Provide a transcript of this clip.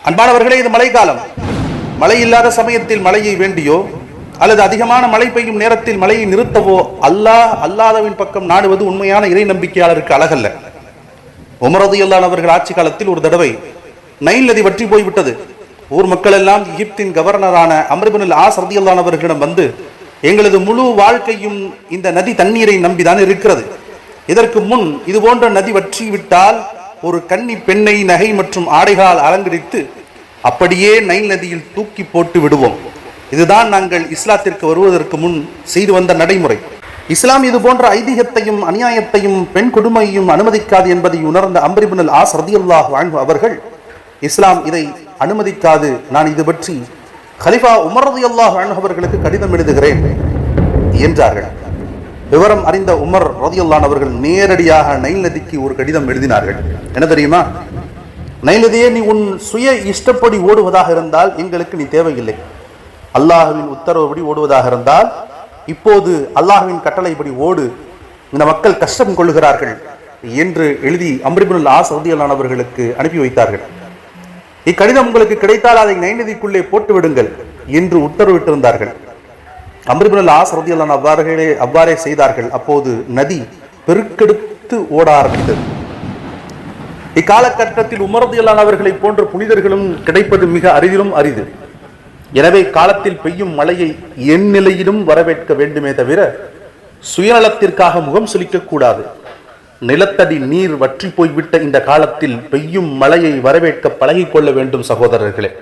அன்பானவர்களே, இது மழைக்காலம். மழை இல்லாத சமயத்தில் மழையை வேண்டியோ அல்லது அதிகமான மழை பெய்யும் நேரத்தில் மழையை நிறுத்தவோ அல்லாதவின் பக்கம் நாடுவது உண்மையான இறை நம்பிக்கையாளருக்கு அழகல்ல. உமர் ரலியல்லாஹு அவர்கள் ஆட்சி காலத்தில் ஒரு தடவை நைல் நதி வற்றி போய்விட்டது. ஊர் மக்கள் எல்லாம் எகிப்தின் கவர்னரான அம்ர் இப்னுல் ஆஸ் ரலியல்லாஹு அவர்களிடம் வந்து, எங்களது முழு வாழ்க்கையும் இந்த நதி தண்ணீரை நம்பிதான் இருக்கிறது. இதற்கு முன் இது போன்ற நதி வற்றி விட்டால் ஒரு கன்னி பெண்ணை நகை மற்றும் ஆடைகால் அலங்கரித்து அப்படியே நைல் நதியில் தூக்கி போட்டு விடுவோம். இதுதான் நாங்கள் இஸ்லாத்திற்கு வருவதற்கு முன் செய்து வந்த நடைமுறை. இஸ்லாம் இது போன்ற ஐதீகத்தையும் அநியாயத்தையும் பெண் கொடுமையையும் அனுமதிக்காது என்பதை உணர்ந்த அம்ர் இப்னுல் ஆஸ் ரலியல்லாஹு அன்ஹு அவர்கள், இஸ்லாம் இதை அனுமதிக்காது, நான் இது பற்றி கலிஃபா உமர் ரலியல்லாஹு அன்ஹு அவர்களுக்கு கடிதம் எழுதுகிறேன் என்றார்கள். விவரம் அறிந்த உமர் ரலியல்லாஹு அன்ஹு அவர்கள் நேரடியாக நைல் நதிக்கு ஒரு கடிதம் எழுதினார்கள். என்ன தெரியுமா? நைல் நதியே, நீ உன் சுய இஷ்டப்படி ஓடுவதாக இருந்தால் எங்களுக்கு நீ தேவையில்லை. அல்லாஹ்வின் உத்தரவுப்படி ஓடுவதாக இருந்தால் இப்போது அல்லாஹ்வின் கட்டளைப்படி ஓடு, இந்த மக்கள் கஷ்டம் கொள்ளுகிறார்கள் என்று எழுதி அம்ர் இப்னுல் ஆஸ் ரலியல்லாஹு அன்ஹு அவர்களுக்கு அனுப்பி வைத்தார்கள். இக்கடிதம் உங்களுக்கு கிடைத்தால் அதை நைல் நதிக்குள்ளே போட்டு விடுங்கள் என்று உத்தரவிட்டிருந்தார்கள். அம்ர் இப்னுல் ஆஸ் ரலியல்லாஹு அன்ஹு அவ்வாறே செய்தார்கள். அப்போது நதி பெருக்கெடுத்து ஓட ஆரம்பித்தது. இக்காலகட்டத்தில் உமர் ரலியல்லாஹு அன்ஹு அவர்களை போன்ற புனிதர்களும் கிடைப்பது மிக அரிதிலும் அரிது. எனவே காலத்தில் பெய்யும் மழையை என் நிலையிலும் வரவேற்க வேண்டுமே தவிர சுயநலத்திற்காக முகம் சுளிக்க கூடாது. நிலத்தடி நீர் வற்றி போய்விட்ட இந்த காலத்தில் பெய்யும் மழையை வரவேற்க பழகிக்கொள்ள வேண்டும் சகோதரர்களே.